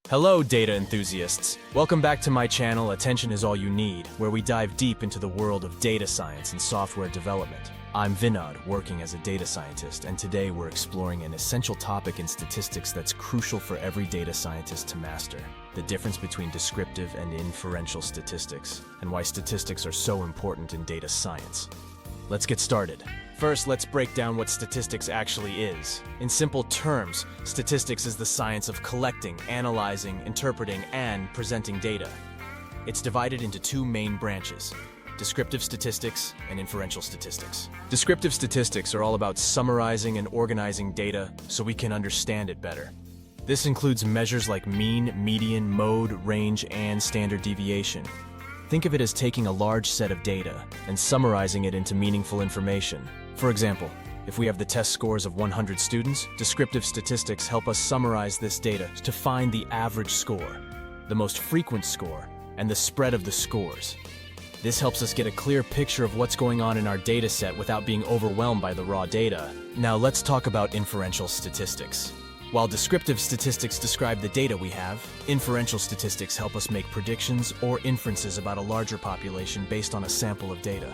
Hello, data enthusiasts. Welcome back to my channel, Attention is All You Need, where we dive deep into the world of data science and software development. I'm Vinod, working as a data scientist, and today we're exploring an essential topic in statistics that's crucial for every data scientist to master: the difference between descriptive and inferential statistics, and why statistics are so important in data science. Let's get started. First, let's break down what statistics actually is. In simple terms, statistics is the science of collecting, analyzing, interpreting, and presenting data. It's divided into two main branches: descriptive statistics and inferential statistics. Descriptive statistics are all about summarizing and organizing data so we can understand it better. This includes measures like mean, median, mode, range, and standard deviation. Think of it as taking a large set of data and summarizing it into meaningful information. For example, if we have the test scores of 100 students, descriptive statistics help us summarize this data to find the average score, the most frequent score, and the spread of the scores. This helps us get a clear picture of what's going on in our data set without being overwhelmed by the raw data. Now let's talk about inferential statistics. While descriptive statistics describe the data we have, inferential statistics help us make predictions or inferences about a larger population based on a sample of data.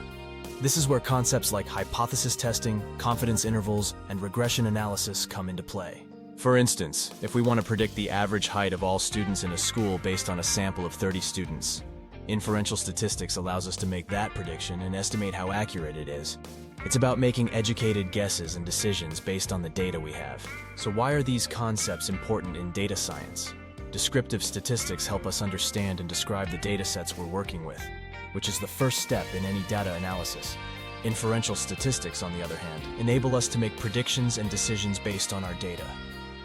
This is where concepts like hypothesis testing, confidence intervals, and regression analysis come into play. For instance, if we want to predict the average height of all students in a school based on a sample of 30 students, inferential statistics allows us to make that prediction and estimate how accurate it is. It's about making educated guesses and decisions based on the data we have. So why are these concepts important in data science? Descriptive statistics help us understand and describe the data sets we're working with, which is the first step in any data analysis. Inferential statistics, on the other hand, enable us to make predictions and decisions based on our data,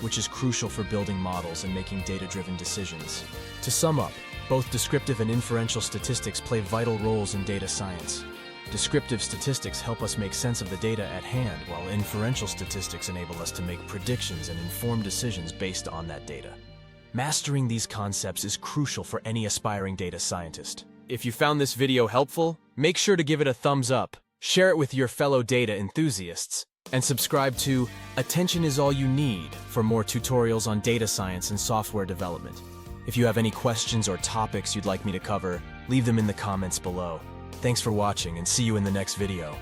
which is crucial for building models and making data-driven decisions. To sum up, both descriptive and inferential statistics play vital roles in data science. Descriptive statistics help us make sense of the data at hand, while inferential statistics enable us to make predictions and inform decisions based on that data. Mastering these concepts is crucial for any aspiring data scientist. If you found this video helpful, make sure to give it a thumbs up, share it with your fellow data enthusiasts, and subscribe to Attention is All You Need for more tutorials on data science and software development. If you have any questions or topics you'd like me to cover, leave them in the comments below. Thanks for watching, and see you in the next video.